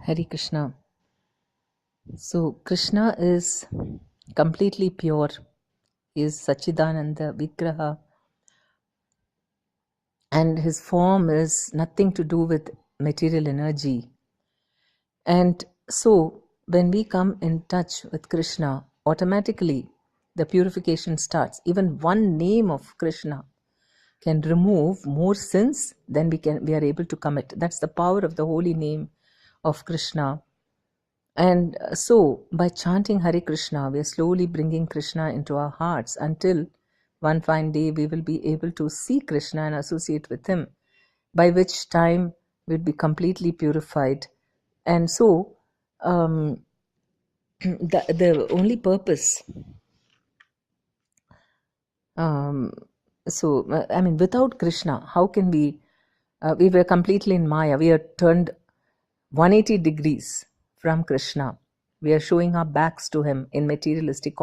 Hare Krishna. So, Krishna is completely pure. He is Sachidananda Vigraha, and his form is nothing to do with material energy. And so, when we come in touch with Krishna, automatically the purification starts. Even one name of Krishna can remove more sins than we are able to commit. That's the power of the holy name of Krishna. And so, by chanting Hare Krishna, we are slowly bringing Krishna into our hearts until one fine day we will be able to see Krishna and associate with him, by which time we'll be completely purified. And so, the only purpose, without Krishna, how can we were completely in Maya. We are turned 180 degrees from Krishna. We are showing our backs to him in materialistic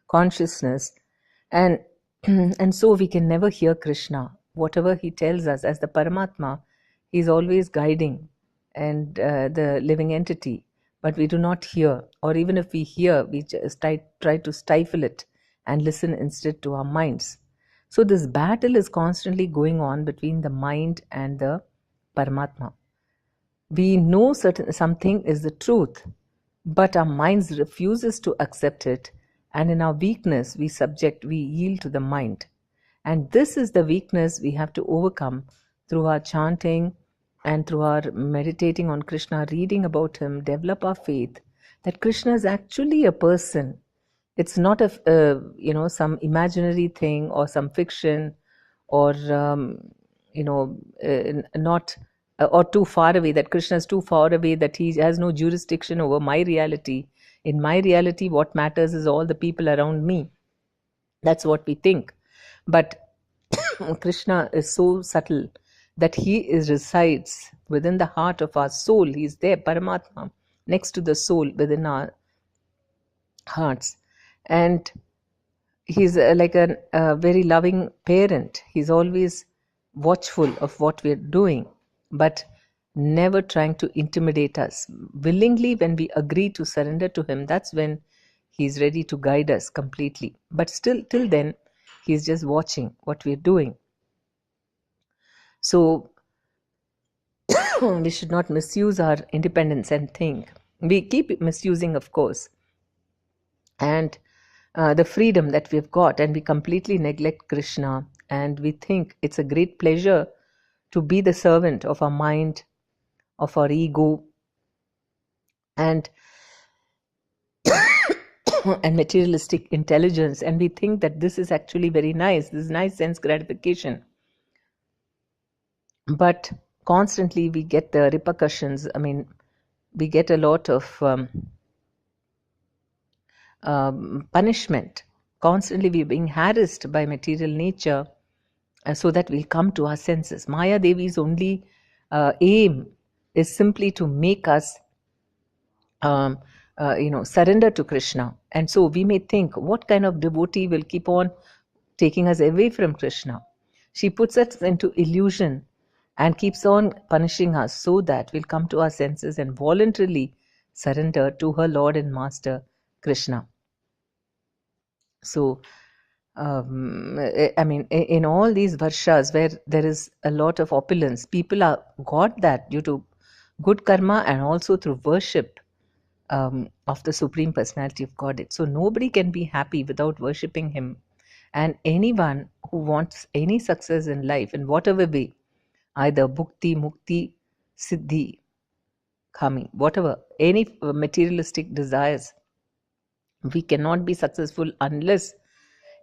consciousness, and and so we can never hear Krishna. Whatever he tells us as the Paramatma, he is always guiding and the living entity, but we do not hear, or even if we hear, we just try to stifle it and listen instead to our minds. So this battle is constantly going on between the mind and the Paramatma. We know something is the truth, but our minds refuses to accept it, and in our weakness we yield to the mind. And this is the weakness we have to overcome through our chanting and through our meditating on Krishna, reading about him, develop our faith that Krishna is actually a person. It's not some imaginary thing or some fiction, or not or too far away, that Krishna is too far away, that he has no jurisdiction over my reality. In my reality, what matters is all the people around me. That's what we think. But Krishna is so subtle that resides within the heart of our soul. He is there, Paramatma, next to the soul within our hearts. And he's like a very loving parent. He's always watchful of what we're doing, but never trying to intimidate us. Willingly, when we agree to surrender to him, that's when he's ready to guide us completely. But still, till then, he's just watching what we're doing. So we should not misuse our independence and think. We keep misusing, of course, and the freedom that we've got, and we completely neglect Krishna, and we think it's a great pleasure to be the servant of our mind, of our ego, and and materialistic intelligence, and we think that this is actually very nice, this is nice sense gratification. But constantly we get the repercussions. We get a lot of punishment. Constantly we're being harassed by material nature, so that we'll come to our senses. Maya Devi's only aim is simply to make us surrender to Krishna. And so we may think, what kind of devotee will keep on taking us away from Krishna? She puts us into illusion and keeps on punishing us so that we'll come to our senses and voluntarily surrender to her Lord and Master, Krishna. So, in all these varshas where there is a lot of opulence, people got that due to good karma and also through worship of the Supreme Personality of Godhead. So nobody can be happy without worshipping him. And anyone who wants any success in life, in whatever way, either bhukti, mukti, siddhi, kami, whatever, any materialistic desires, we cannot be successful unless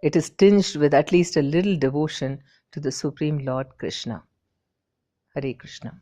it is tinged with at least a little devotion to the Supreme Lord Krishna. Hare Krishna.